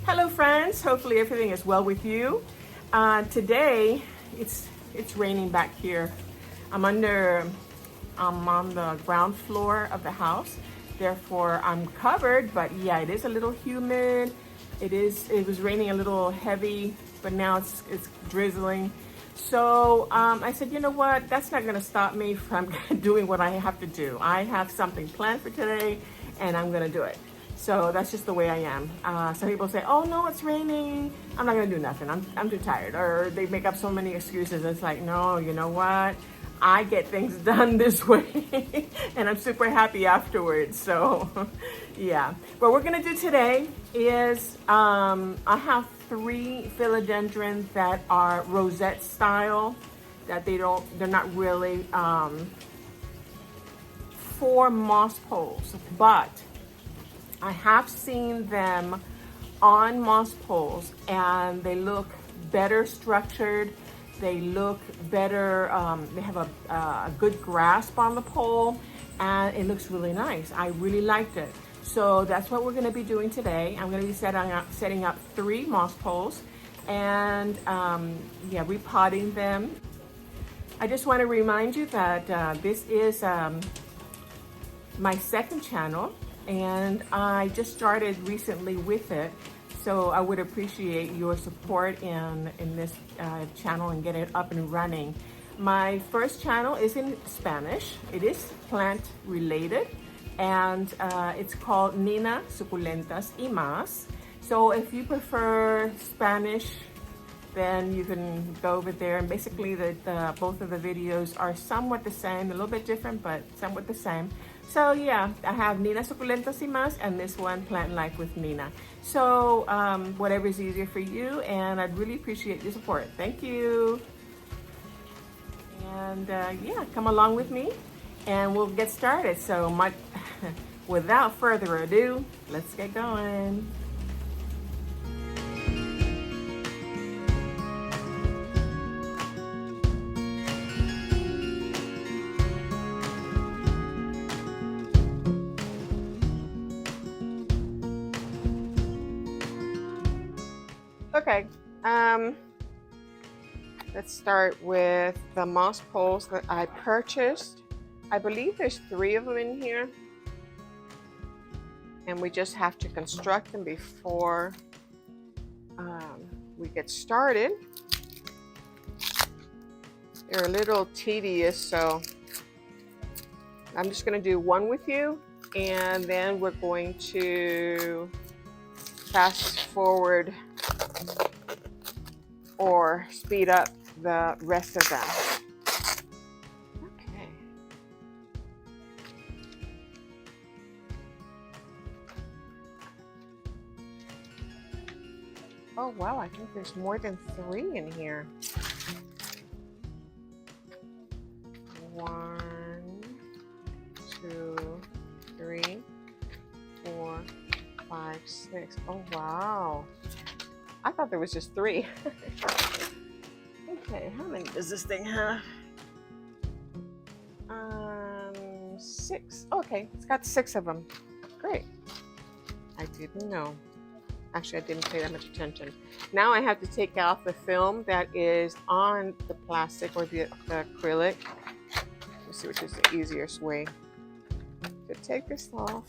Hello friends, hopefully everything is well with you. Today it's raining back here. I'm on the ground floor of the house, therefore I'm covered, but yeah, it is a little humid. It was raining a little heavy, but now it's drizzling. So I said, you know what, that's not gonna stop me from doing what I have to do. I have something planned for today and I'm gonna do it. So that's just the way I am. Some people say, oh no, it's raining, I'm not gonna do nothing, I'm too tired. Or they make up so many excuses. It's like, no, you know what? I get things done this way and I'm super happy afterwards. So yeah, what we're gonna do today is I have 3 philodendrons that are rosette style, that they're not really for moss poles, but I have seen them on moss poles and they look better structured. They look better, they have a good grasp on the pole and it looks really nice. I really liked it. So that's what we're gonna be doing today. I'm gonna be setting up 3 moss poles and yeah, repotting them. I just wanna remind you that this is my second channel and I just started recently with it. So I would appreciate your support in this channel and get it up and running. My first channel is in Spanish. It is plant related and it's called Nina Suculentas y Más. So if you prefer Spanish, then you can go over there. And basically both of the videos are somewhat the same, a little bit different, but somewhat the same. So yeah, I have Nina Suculentas y Más and this one, Plant Life with Nina. So whatever is easier for you, and I'd really appreciate your support. Thank you. And yeah, come along with me and we'll get started. So without further ado, let's get going. Okay, let's start with the moss poles that I purchased. I believe there's 3 of them in here. And we just have to construct them before we get started. They're a little tedious, so I'm just gonna do one with you and then we're going to fast forward or speed up the rest of them. Okay. Oh wow, I think there's more than 3 in here. 1, 2, 3, 4, 5, 6. Oh wow. I thought there was just 3. Okay, how many does this thing have? 6. Okay, it's got 6 of them. Great. I didn't know. Actually, I didn't pay that much attention. Now I have to take off the film that is on the plastic or the acrylic. Let's see which is the easiest way to take this off.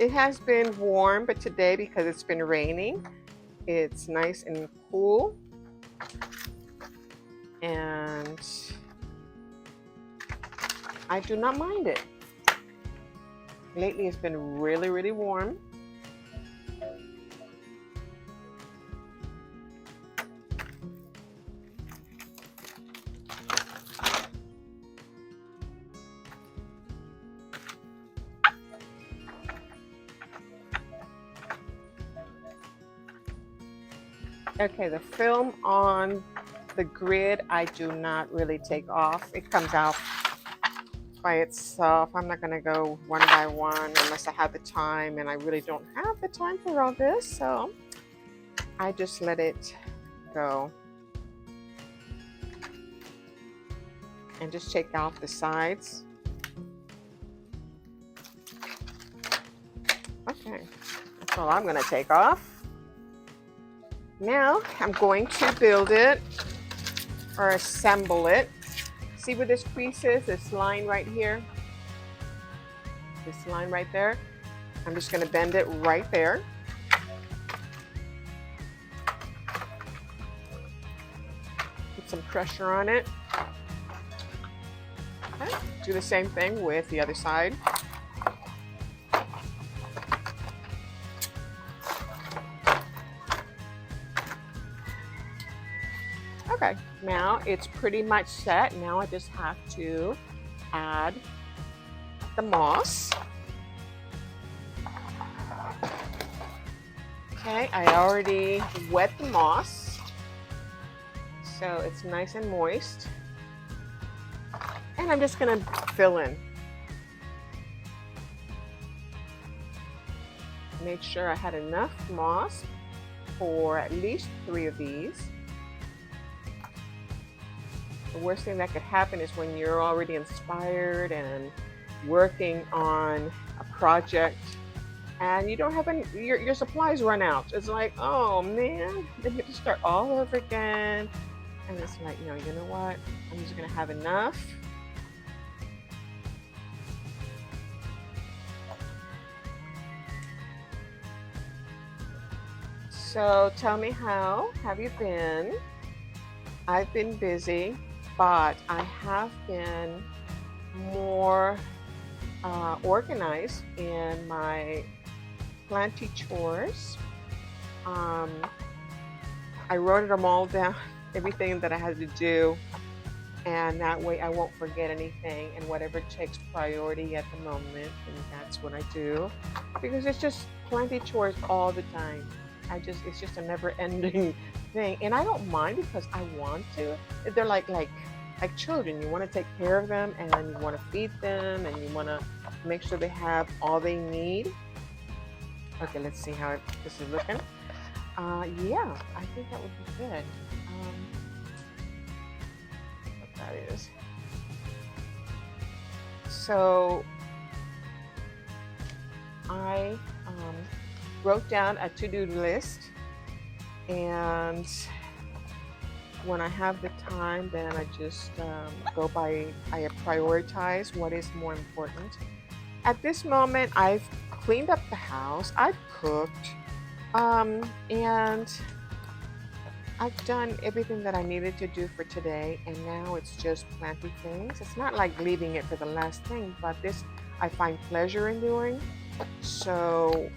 It has been warm, but today, because it's been raining, it's nice and cool. And I do not mind it. Lately, it's been really, really warm. Okay, the film on the grid, I do not really take off. It comes out by itself. I'm not gonna go one by one unless I have the time, and I really don't have the time for all this, so I just let it go and just take off the sides. Okay, that's all I'm going to take off. Now I'm going to build it or assemble it. See where this crease is? This line right here? This line right there? I'm just going to bend it right there. Put some pressure on it. Okay. Do the same thing with the other side. Okay, now it's pretty much set. Now I just have to add the moss. Okay, I already wet the moss, so it's nice and moist. And I'm just gonna fill in. Make sure I had enough moss for at least 3 of these. The worst thing that could happen is when you're already inspired and working on a project and you don't have any, your supplies run out. It's like, oh man, then you have to start all over again. And it's like, no, you know what? I'm just gonna have enough. So tell me, how have you been? I've been busy, but I have been more organized in my planty chores. I wrote them all down, everything that I had to do, and that way I won't forget anything, and whatever takes priority at the moment, and that's what I do, because it's just planty chores all the time. It's just a never-ending thing, and I don't mind because I want to. They're like children. You want to take care of them, and you want to feed them, and you want to make sure they have all they need. Okay, let's see how this is looking. Yeah, I think that would be good. What that is. So I wrote down a to-do list, and when I have the time, then I just I prioritize what is more important. At this moment, I've cleaned up the house, I've cooked, and I've done everything that I needed to do for today, and now it's just planting things. It's not like leaving it for the last thing, but this I find pleasure in doing. So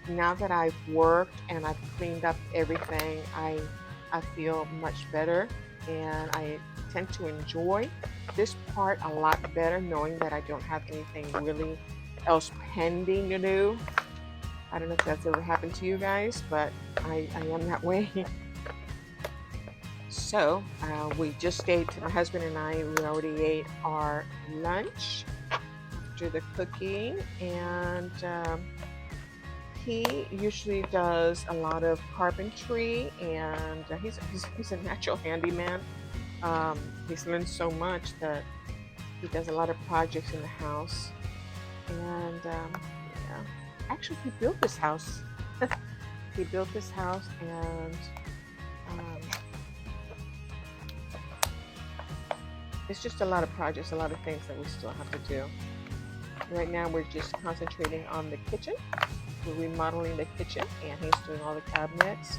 now that I've worked and I've cleaned up everything, I feel much better, and I tend to enjoy this part a lot better, knowing that I don't have anything really else pending to do. I don't know if that's ever happened to you guys, but I am that way. So we just ate, my husband and I, we already ate our lunch after the cooking, and he usually does a lot of carpentry, and he's a natural handyman. He's learned so much that he does a lot of projects in the house. And yeah, actually he built this house. He built this house, and it's just a lot of projects, a lot of things that we still have to do. Right now we're just concentrating on the kitchen. We're remodeling the kitchen, and he's doing all the cabinets.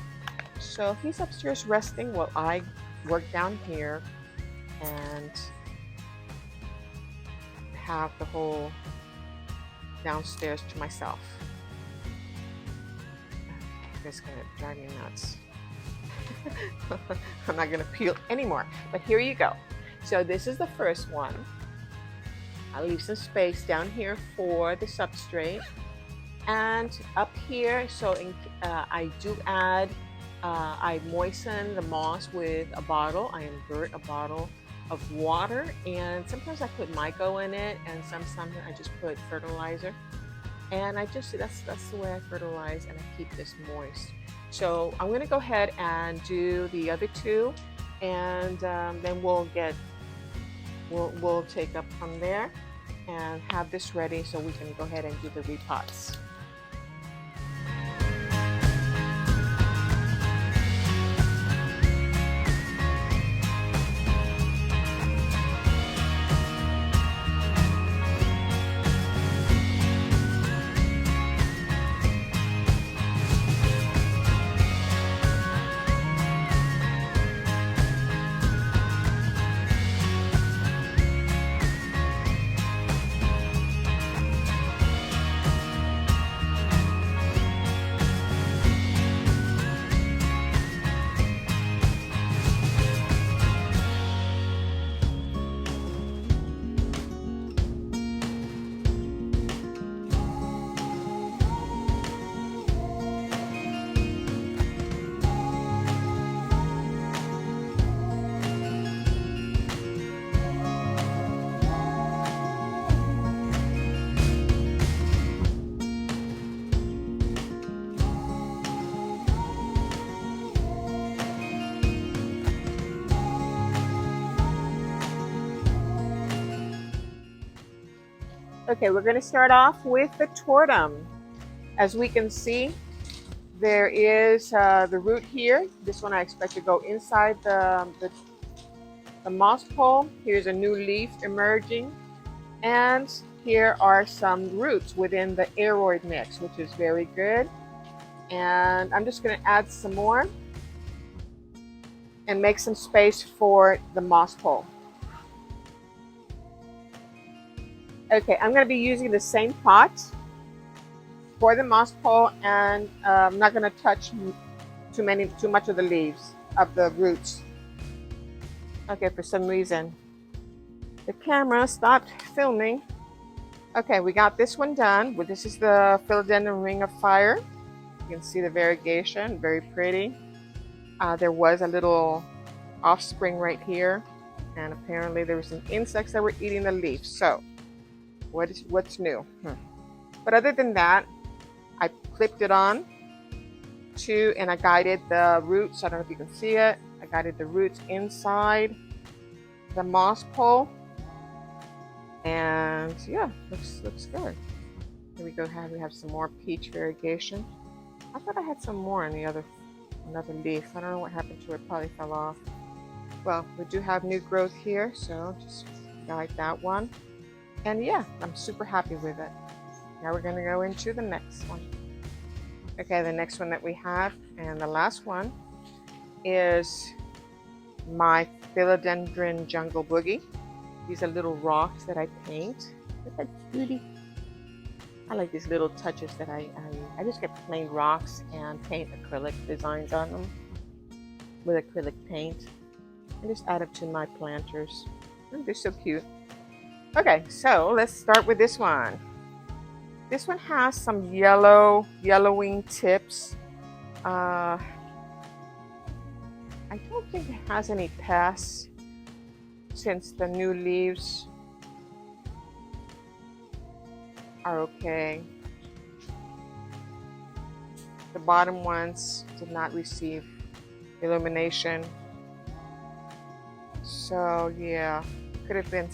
So he's upstairs resting while I work down here and have the whole downstairs to myself. This is gonna drive me nuts. I'm not gonna peel anymore, but here you go. So this is the first one. I'll leave some space down here for the substrate. And up here, so I do add, I moisten the moss with a bottle. I invert a bottle of water, and sometimes I put myco in it, and sometimes I just put fertilizer. And that's the way I fertilize, and I keep this moist. So I'm gonna go ahead and do the other two, and then we'll take up from there and have this ready so we can go ahead and do the repots. Okay, we're going to start off with the tortum. As we can see, there is the root here. This one I expect to go inside the moss pole. Here's a new leaf emerging. And here are some roots within the aroid mix, which is very good. And I'm just going to add some more and make some space for the moss pole. Okay, I'm going to be using the same pot for the moss pole, and I'm not going to touch too much of the leaves of the roots. Okay, for some reason the camera stopped filming. Okay, we got this one done. This is the Philodendron Ring of Fire. You can see the variegation, very pretty. There was a little offspring right here, and apparently there were some insects that were eating the leaves. So what's new? But other than that, I clipped it on to, and I guided the roots. I don't know if you can see it. I guided the roots inside the moss pole, and yeah, looks good. Here we go. We have some more peach variegation. I thought I had some more on another leaf. I don't know what happened to it. Probably fell off. Well, we do have new growth here, so just guide that one. And yeah, I'm super happy with it. Now we're going to go into the next one. Okay, the next one that we have, and the last one, is my Philodendron Jungle Boogie. These are little rocks that I paint. Look at that beauty. I like these little touches that I just get plain rocks and paint acrylic designs on them with acrylic paint. And just add it to my planters. And they're so cute. Okay, so let's start with this one. This one has some yellowing tips. I don't think it has any pests since the new leaves are okay. The bottom ones did not receive illumination. So yeah, could have been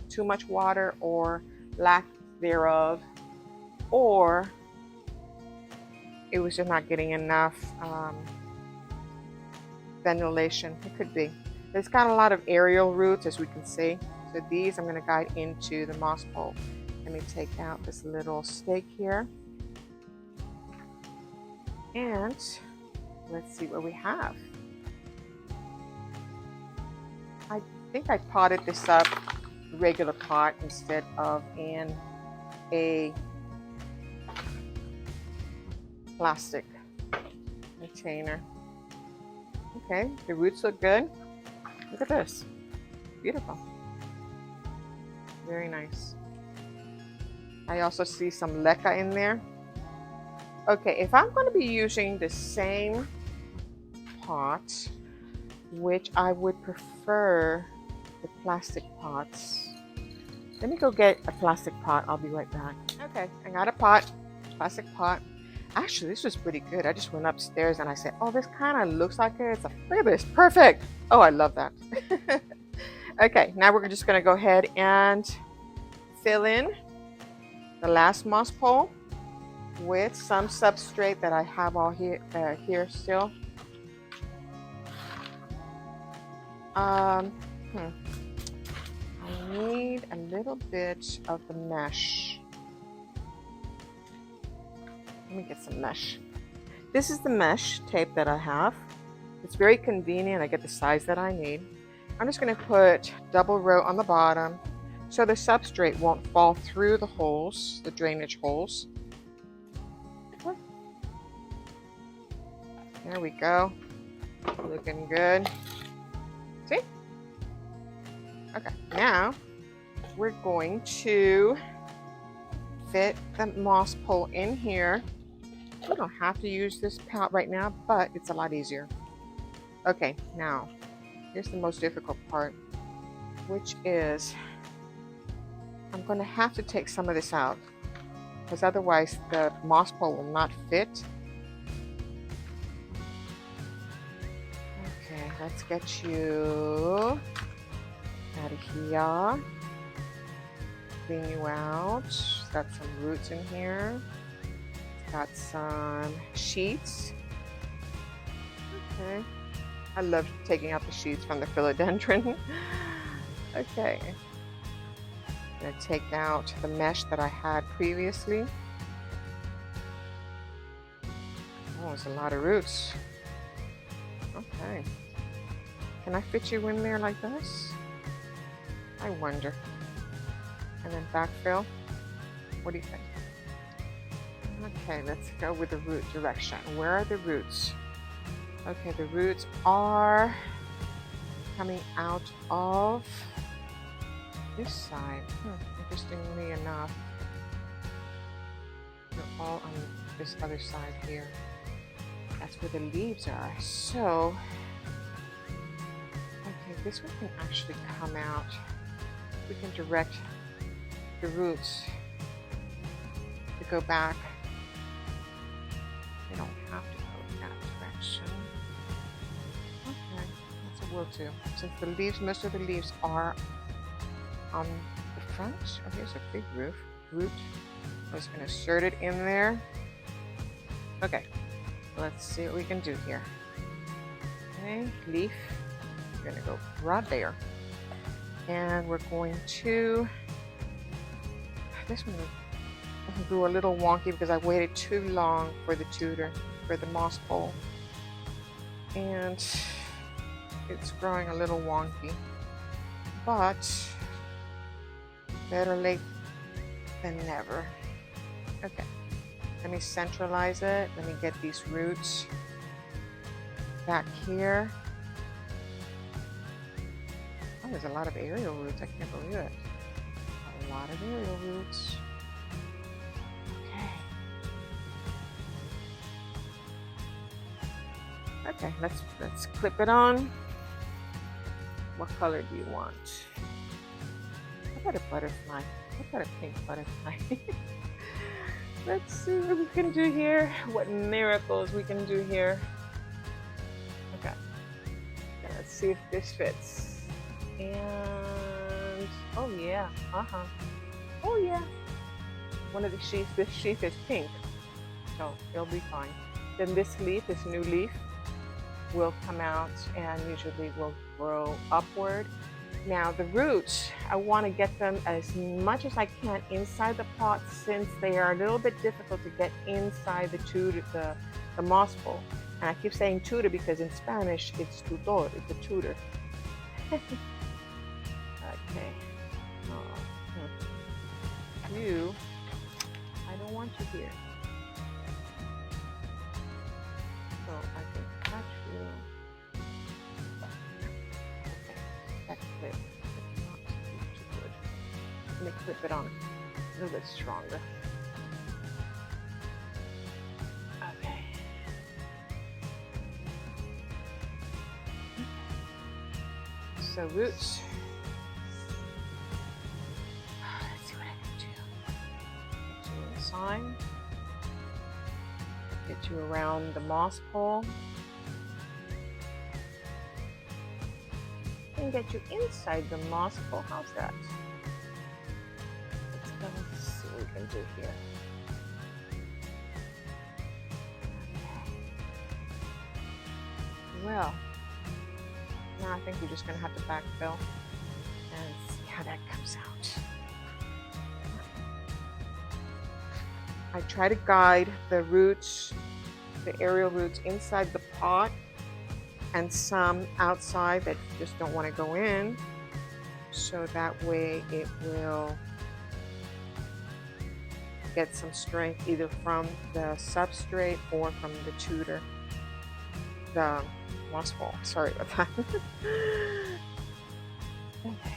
too much water or lack thereof, or it was just not getting enough ventilation. It could be. It's got a lot of aerial roots, as we can see. So these I'm going to guide into the moss pole. Let me take out this little stake here. And let's see what we have. I think I potted this up regular pot instead of in a plastic container. Okay, the roots look good. Look at this. Beautiful. Very nice. I also see some leca in there. Okay, if I'm going to be using the same pot, which I would prefer the plastic pots. Let me go get a plastic pot. I'll be right back. Okay, I got a pot, plastic pot. Actually, this was pretty good. I just went upstairs and I said, oh, this kind of looks like it. Look at this, perfect. Oh, I love that. Okay, now we're just gonna go ahead and fill in the last moss pole with some substrate that I have all here still. I need a little bit of the mesh. Let me get some mesh. This is the mesh tape that I have. It's very convenient. I get the size that I need. I'm just going to put double row on the bottom so the substrate won't fall through the holes, the drainage holes. There we go. Looking good. See? Okay, now we're going to fit the moss pole in here. We don't have to use this palette right now, but it's a lot easier. Okay, now here's the most difficult part, which is I'm going to have to take some of this out because otherwise the moss pole will not fit. Okay, let's get you out of here. Clean you out. It's got some roots in here. It's got some sheets. Okay. I love taking out the sheets from the philodendron. Okay. I'm going to take out the mesh that I had previously. Oh, there's a lot of roots. Okay. Can I fit you in there like this? I wonder. And then backfill. What do you think? Okay, let's go with the root direction. Where are the roots? Okay, the roots are coming out of this side. Interestingly enough, they're all on this other side here. That's where the leaves are. So, okay, this one can actually come out. We can direct the roots to go back. They don't have to go in that direction. Okay, that's what we'll do. Since the leaves, most of the leaves are on the front. Oh, here's a big root. I'm just going to insert it in there. Okay, let's see what we can do here. Okay, leaf. We're going to go right there. And we're going to, this one grew a little wonky because I waited too long for the tutor, for the moss pole. And it's growing a little wonky. But better late than never. Okay, let me centralize it. Let me get these roots back here. Oh, there's a lot of aerial roots. I can't believe it. A lot of aerial roots. Okay. Okay, let's clip it on. What color do you want? How about a butterfly? How about a pink butterfly? Let's see what we can do here. What miracles we can do here. Okay. Let's see if this fits. And oh yeah, oh yeah. One of the sheaths, this sheath is pink, so it'll be fine. Then this leaf, this new leaf, will come out and usually will grow upward. Now the roots, I want to get them as much as I can inside the pot since they are a little bit difficult to get inside the tutor, the moss pole. And I keep saying tutor because in Spanish it's tutor, it's a tutor. Okay. You, I don't want you here. So I can touch you. Okay, that clip is not too good. Let me clip it on a little bit stronger. Okay. So roots. Let's see what I can do. Get you inside. Get you around the moss pole. And get you inside the moss pole. How's that? Let's go see what we can do here. Well, now I think we're just going to have to backfill and see how that comes out. I try to guide the roots, the aerial roots inside the pot and some outside that just don't want to go in. So that way it will get some strength either from the substrate or from the tutor. The moss ball. Sorry about that. Okay.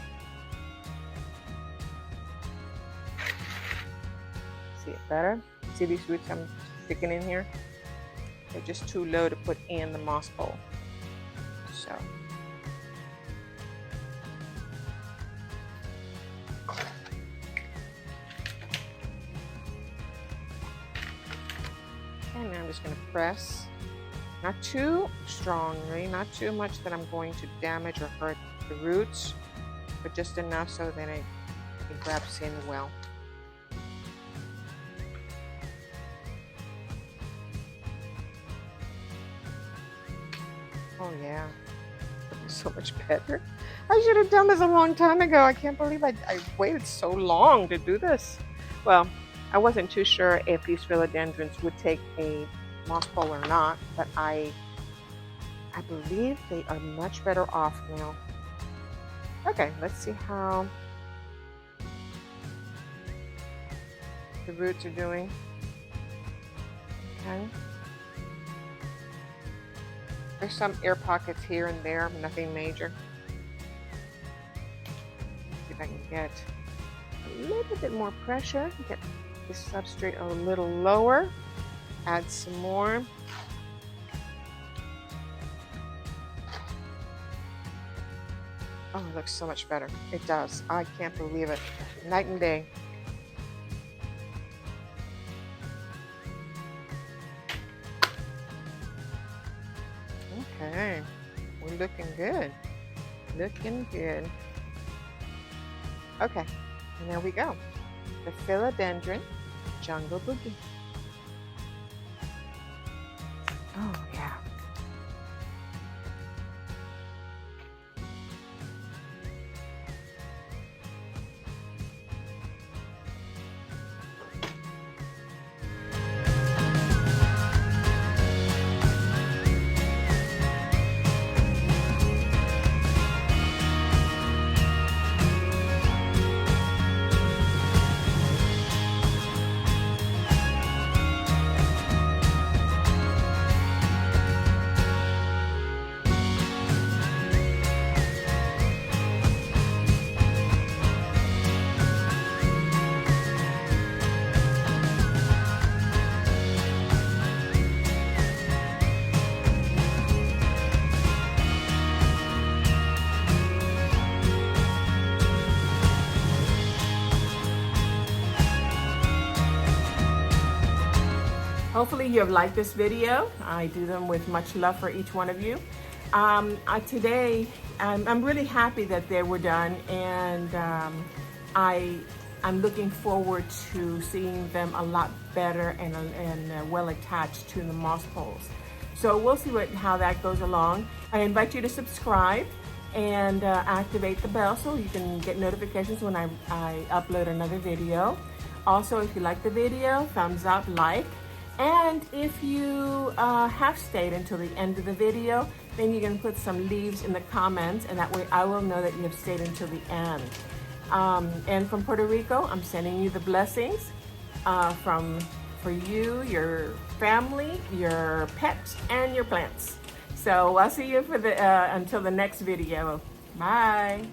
See it better? See these roots I'm sticking in here? They're just too low to put in the moss bowl. So. And now I'm just going to press. Not too strongly, not too much that I'm going to damage or hurt the roots, but just enough so that it grabs in well. Oh yeah, so much better. I should have done this a long time ago. I can't believe I waited so long to do this. Well, I wasn't too sure if these philodendrons would take a moss pole or not, but I believe they are much better off now. Okay, let's see how the roots are doing. Okay. There's some air pockets here and there, nothing major. See if I can get a little bit more pressure, get the substrate a little lower. Add some more. Oh, it looks so much better. It does. I can't believe it. Night and day. Okay. We're looking good. Looking good. Okay. And there we go. The Philodendron Jungle Boogie. Oh, yeah. Hopefully you have liked this video. I do them with much love for each one of you. Today, I'm really happy that they were done, and I'm looking forward to seeing them a lot better and well attached to the moss poles. So we'll see how that goes along. I invite you to subscribe and activate the bell so you can get notifications when I upload another video. Also, if you like the video, thumbs up, like. And if you have stayed until the end of the video, then you can put some leaves in the comments, and that way I will know that you have stayed until the end. And from Puerto Rico, I'm sending you the blessings for you, your family, your pets, and your plants. So I'll see you for until the next video. Bye.